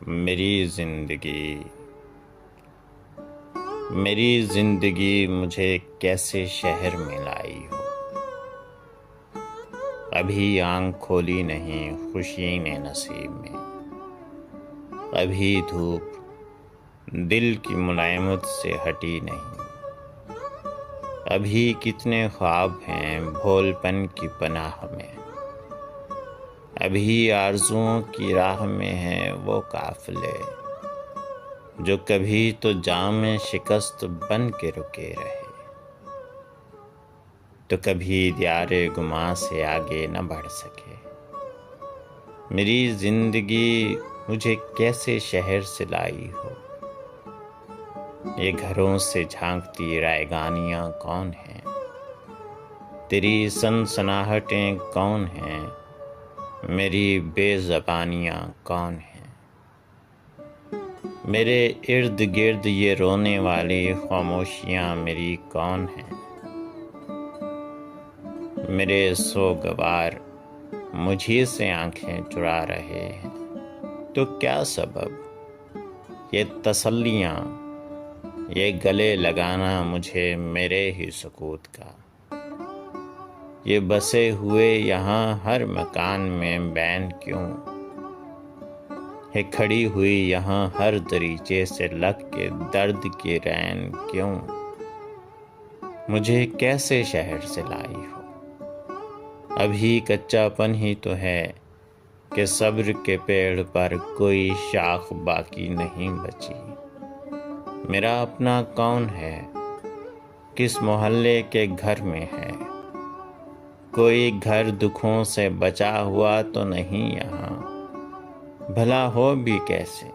میری زندگی مجھے کیسے شہر میں لائی ہو۔ ابھی آنکھ کھولی نہیں خوشی نے نصیب میں، ابھی دھوپ دل کی ملائمت سے ہٹی نہیں، ابھی کتنے خواب ہیں بھول پن کی پناہ میں، ابھی آرزوؤں کی راہ میں ہیں وہ قافلے جو کبھی تو جام شکست بن کے رکے رہے، تو کبھی دیار گماں سے آگے نہ بڑھ سکے۔ میری زندگی مجھے کیسے شہر سے لائی ہو۔ یہ گھروں سے جھانکتی رائیگانیاں کون ہیں، تیری سنسناہٹیں کون ہیں، میری بے زبانیاں کون ہیں، میرے ارد گرد یہ رونے والی خاموشیاں میری کون ہیں، میرے سوگوار مجھے سے آنکھیں چرا رہے ہیں، تو کیا سبب یہ تسلیاں، یہ گلے لگانا مجھے میرے ہی سکوت کا، یہ بسے ہوئے یہاں ہر مکان میں بین کیوں، ہے کھڑی ہوئی یہاں ہر دریچے سے لگ کے درد کی رین کیوں، مجھے کیسے شہر سے لائی ہو۔ ابھی کچا پن ہی تو ہے کہ صبر کے پیڑ پر کوئی شاخ باقی نہیں بچی، میرا اپنا کون ہے، کس محلے کے گھر میں ہے، کوئی گھر دکھوں سے بچا ہوا تو نہیں یہاں، بھلا ہو بھی کیسے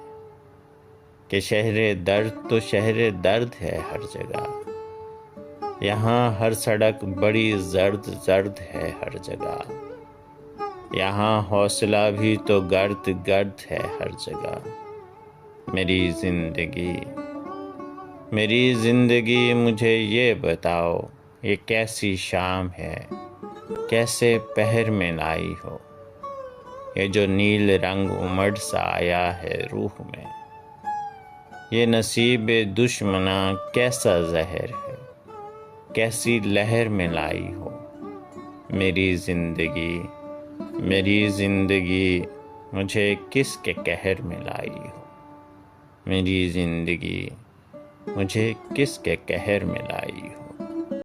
کہ شہر درد تو شہر درد ہے ہر جگہ، یہاں ہر سڑک بڑی زرد زرد ہے ہر جگہ، یہاں حوصلہ بھی تو گرد گرد ہے ہر جگہ۔ میری زندگی مجھے یہ بتاؤ، یہ کیسی شام ہے، کیسے پہر میں لائی ہو، یہ جو نیل رنگ امڑ سا آیا ہے روح میں، یہ نصیب دشمنا کیسا زہر ہے، کیسی لہر میں لائی ہو۔ میری زندگی مجھے کس کے قہر میں لائی ہو، میری زندگی مجھے کس کے قہر میں لائی ہو۔